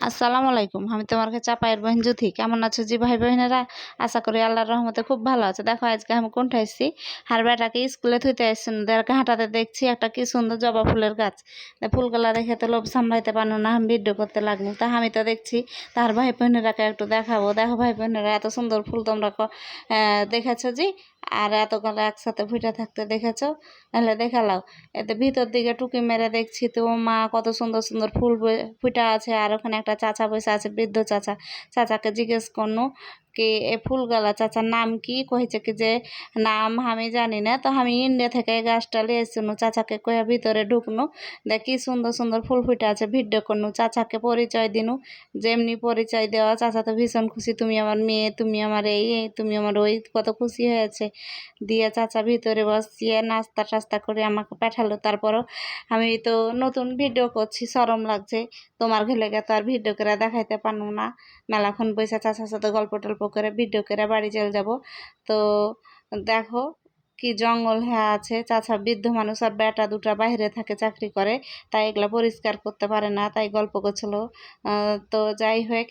আসসালামু আলাইকুম। আমি তোমার কাছে চাপায়ের বোন জ্যোতি। কেমন আছো জি ভাই বোনেরা? আশা করি আল্লাহর রহমতে খুব ভালো আছে। দেখো আজকে আমি কোনটা এসেছি, আর বেটাকে স্কুলে থুইতে আসছেন, হাঁটাতে দেখছি একটা কি সুন্দর জবা ফুলের গাছ। ফুলগুলা দেখে তো লোভ সামলাইতে পারলো না, আমি ভিডিও করতে লাগলো। তা আমি তো দেখছি তার ভাই বোনেরাকে একটু দেখাবো। দেখো ভাই বোনেরা, এত সুন্দর ফুল তোমরা দেখেছো জি, আর এতগুলো একসাথে ফুটে থাকতে দেখেছো, তাহলে দেখালাও। এতে ভিতর দিকে টুকি মেরে দেখছি তো মা কত সুন্দর সুন্দর ফুল ফুটা আছে। আর ওখানে একটা চাচা বসে আছে, বৃদ্ধ চাচা। চাচাকে জিজ্ঞেস করনু কি এ ফুলগালা চাচার নাম কি, কইছে কি যে নাম আমি জানি না। তো আমি ইন্ডিয়া থেকে এই গাছটা লিয়ে এসেছিনু, চাচাকে কয়ে ভিতরে ঢুকনু, দেখ কি সুন্দর সুন্দর ফুল ফুটে আছে। ভিডিও করনু, চাচাকে পরিচয় দিনু, যেমনি পরিচয় দেওয়া। চাচা তো ভীষণ খুশি, তুমি আমার মেয়ে, তুমি আমার তুমি আমার ওই, কত খুশি হয়েছে। দিয়ে চাচা ভিতরে বসিয়ে নাস্তা টাস্তা করে আমাকে পাঠালো। তারপরও আমি তো নতুন ভিডিও করছি, শরম লাগছে। তোমার ঘেলেগে তো আর ভিডিও করে দেখাইতে পারবো না। মেলাক্ষণ বসে চাচার সাথে গল্প টল্প করে ভিডিও করে বাড়ি চলে যাব। তো দেখো কি জঙ্গল হ্যাঁ আছে। চাচা বৃদ্ধ মানুষ, আর বেটা দুটা বাইরে থাকে, চাকরি করে, তাই এগুলা পরিষ্কার করতে পারে না, তাই গল্প করছিল। তো যাই হোক,